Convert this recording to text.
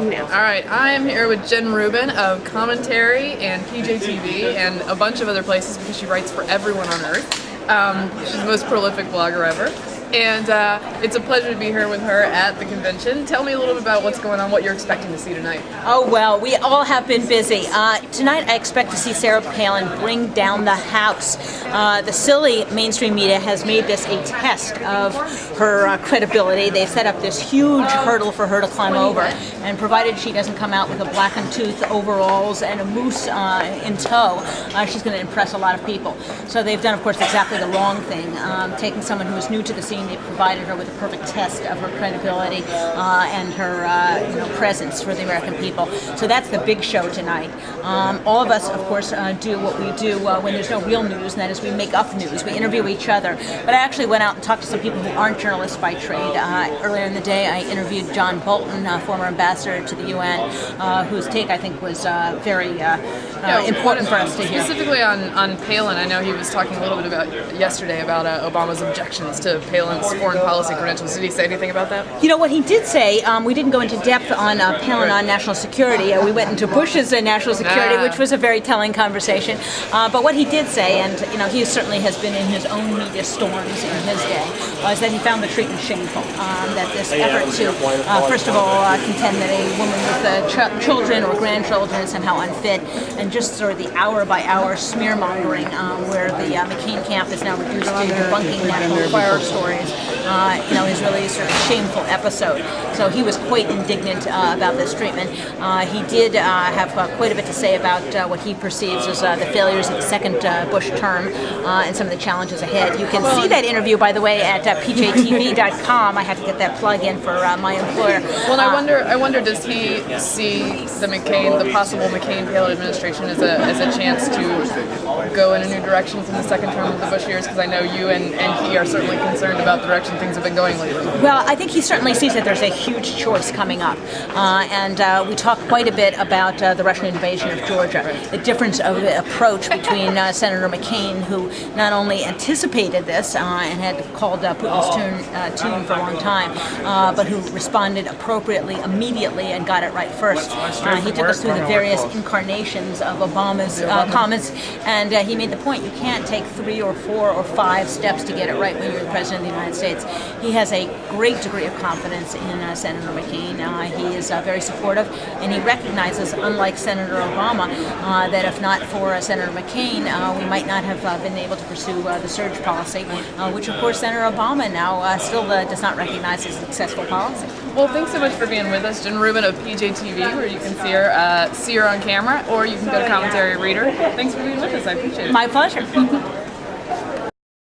No. All right, I am here with Jen Rubin of Commentary and PJTV and a bunch of other places because she writes for everyone on Earth. She's the most prolific blogger ever. And it's a pleasure to be here with her at the convention. Tell me a little bit about what's going on, what you're expecting to see tonight. Oh, well, we all have been busy. Tonight I expect to see Sarah Palin bring down the House. The silly mainstream media has made this a test of her credibility. They've set up this huge hurdle for her to climb over, and provided she doesn't come out with a blackened tooth, overalls, and a moose in tow, she's going to impress a lot of people. So they've done, of course, exactly the wrong thing, taking someone who is new to the scene. They provided her with a perfect test of her credibility and her presence for the American people. So that's the big show tonight. All of us, of course, do what we do when there's no real news, and that is we make up news. We interview each other. But I actually went out and talked to some people who aren't journalists by trade. Earlier in the day, I interviewed John Bolton, former ambassador to the UN, whose take, I think, was very important for us to hear. Specifically on Palin, I know he was talking a little bit about yesterday about Obama's objections to Palin's foreign policy credentials. Did he say anything about that? You know what he did say, we didn't go into depth on Palin on national security. We went into Bush's national security, which was a very telling conversation. But what he did say, and he certainly has been in his own media storms in his day, is that he found the treatment shameful. That this effort to, first of all, contend that a woman with children or grandchildren is somehow unfit, and just sort of the hour-by-hour smear-mongering where the McCain camp is now reduced to debunking national fire stories, is really sort of a shameful episode. So he was quite indignant about this treatment. He did have quite a bit to say about what he perceives as the failures of the second Bush term and some of the challenges ahead. You can see that interview, by the way, at pjtv.com. I have to get that plug in for my employer. Well, I wonder, does he see the possible McCain-Palin administration as a chance to go in a new direction from the second term of the Bush years? Because I know you and he are certainly concerned about the direction things have been going lately. Well, I think he certainly sees that there's a huge choice coming up. And we talk quite a bit about the Russian invasion of Georgia, the difference of the approach between Senator McCain, who not only anticipated this and had called Putin's tune for a long time, but who responded appropriately, immediately, and got it right first. He took us through the various incarnations of Obama's comments, and he made the point you can't take 3 or 4 or 5 steps to get it right when you're the President of the United States. He has a great degree of confidence in Senator McCain. He is very supportive, and he recognizes, unlike Senator Obama, that if not for Senator McCain, we might not have been able to pursue the surge policy, which, of course, Senator Obama now still does not recognize as a successful policy. Well, thanks so much for being with us. Jen Rubin of PJTV, where you can see her on camera, or you can go to Commentary Reader. Thanks for being with us. I appreciate it. My pleasure.